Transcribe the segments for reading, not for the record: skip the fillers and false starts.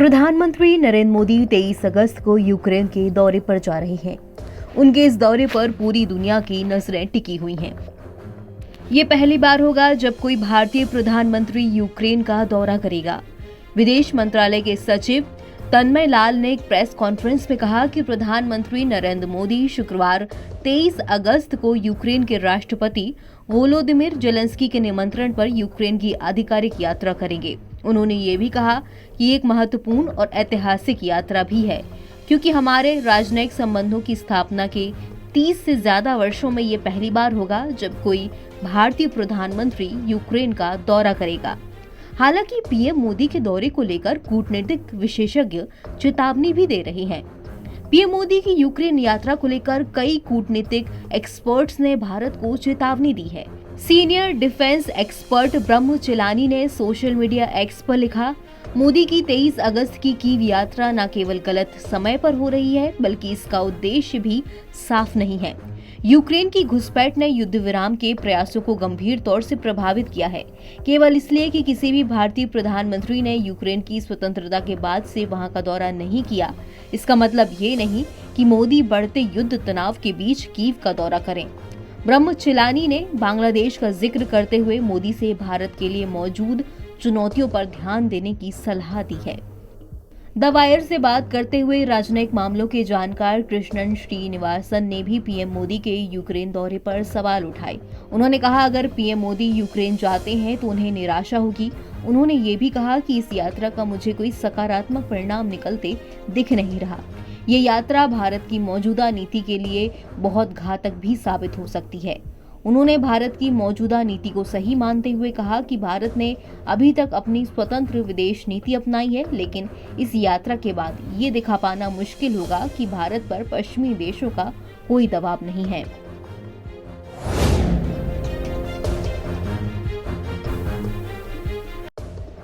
प्रधानमंत्री नरेंद्र मोदी 23 अगस्त को यूक्रेन के दौरे पर जा रहे हैं। उनके इस दौरे पर पूरी दुनिया की नजरें टिकी हुई हैं। ये पहली बार होगा जब कोई भारतीय प्रधानमंत्री यूक्रेन का दौरा करेगा। विदेश मंत्रालय के सचिव तन्मय लाल ने एक प्रेस कॉन्फ्रेंस में कहा कि प्रधानमंत्री नरेंद्र मोदी शुक्रवार 23 अगस्त को यूक्रेन के राष्ट्रपति वोलोदिमिर जेलेंस्की के निमंत्रण पर यूक्रेन की आधिकारिक यात्रा करेंगे। उन्होंने ये भी कहा कि एक महत्वपूर्ण और ऐतिहासिक यात्रा भी है, क्योंकि हमारे राजनयिक संबंधों की स्थापना के 30 से ज्यादा वर्षों में ये पहली बार होगा जब कोई भारतीय प्रधानमंत्री यूक्रेन का दौरा करेगा। हालांकि पीएम मोदी के दौरे को लेकर कूटनीतिक विशेषज्ञ चेतावनी भी दे रहे हैं। पीएम मोदी की यूक्रेन यात्रा को लेकर कई कूटनीतिक एक्सपर्ट्स ने भारत को चेतावनी दी है। सीनियर डिफेंस एक्सपर्ट ब्रह्म चिलानी ने सोशल मीडिया एक्स पर लिखा, मोदी की 23 अगस्त की कीव यात्रा न केवल गलत समय पर हो रही है, बल्कि इसका उद्देश्य भी साफ नहीं है। यूक्रेन की घुसपैठ ने युद्ध विराम के प्रयासों को गंभीर तौर से प्रभावित किया है, केवल इसलिए कि किसी भी भारतीय प्रधानमंत्री ने यूक्रेन की स्वतंत्रता के बाद से वहां का दौरा नहीं किया। इसका मतलब ये नहीं कि मोदी बढ़ते युद्ध तनाव के बीच कीव का दौरा करें। ब्रह्म चिलानी ने बांग्लादेश का जिक्र करते हुए मोदी से भारत के लिए मौजूद चुनौतियों पर ध्यान देने की सलाह दी है। द वायर से बात करते हुए राजनयिक मामलों के जानकार कृष्णन श्रीनिवासन ने भी पीएम मोदी के यूक्रेन दौरे पर सवाल उठाए। उन्होंने कहा, अगर पीएम मोदी यूक्रेन जाते हैं तो उन्हें निराशा होगी। उन्होंने ये भी कहा कि इस यात्रा का मुझे कोई सकारात्मक परिणाम निकलते दिख नहीं रहा। ये यात्रा भारत की मौजूदा नीति के लिए बहुत घातक भी साबित हो सकती है। उन्होंने भारत की मौजूदा नीति को सही मानते हुए कहा कि भारत ने अभी तक अपनी स्वतंत्र विदेश नीति अपनाई है, लेकिन इस यात्रा के बाद ये दिखा पाना मुश्किल होगा कि भारत पर पश्चिमी देशों का कोई दबाव नहीं है।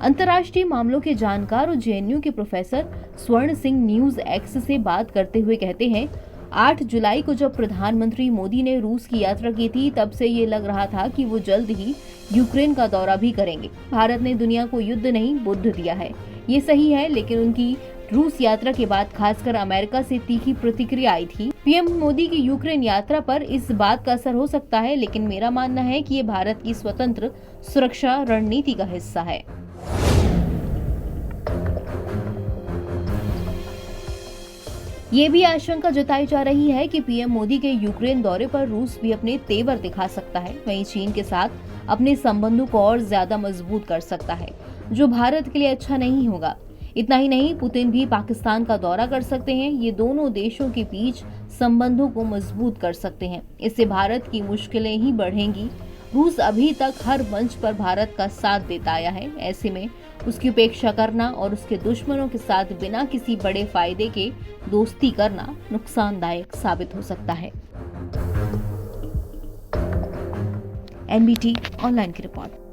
अंतर्राष्ट्रीय मामलों के जानकार और जेएनयू के प्रोफेसर स्वर्ण सिंह न्यूज एक्स से बात करते हुए कहते हैं, 8 जुलाई को जब प्रधानमंत्री मोदी ने रूस की यात्रा की थी, तब से ये लग रहा था कि वो जल्द ही यूक्रेन का दौरा भी करेंगे। भारत ने दुनिया को युद्ध नहीं बुद्ध दिया है, ये सही है, लेकिन उनकी रूस यात्रा के बाद खासकर अमेरिका से तीखी प्रतिक्रिया आई थी। पीएम मोदी की यूक्रेन यात्रा पर इस बात का असर हो सकता है, लेकिन मेरा मानना है कि ये भारत की स्वतंत्र सुरक्षा रणनीति का हिस्सा है। ये भी आशंका जताई जा रही है कि पीएम मोदी के यूक्रेन दौरे पर रूस भी अपने तेवर दिखा सकता है। वहीं चीन के साथ अपने संबंधों को और ज्यादा मजबूत कर सकता है, जो भारत के लिए अच्छा नहीं होगा। इतना ही नहीं, पुतिन भी पाकिस्तान का दौरा कर सकते हैं। ये दोनों देशों के बीच संबंधों को मजबूत कर सकते हैं। इससे भारत की मुश्किलें ही बढ़ेंगी। रूस अभी तक हर मंच पर भारत का साथ देता आया है। ऐसे में उसकी उपेक्षा करना और उसके दुश्मनों के साथ बिना किसी बड़े फायदे के दोस्ती करना नुकसानदायक साबित हो सकता है। एनबीटी ऑनलाइन की रिपोर्ट।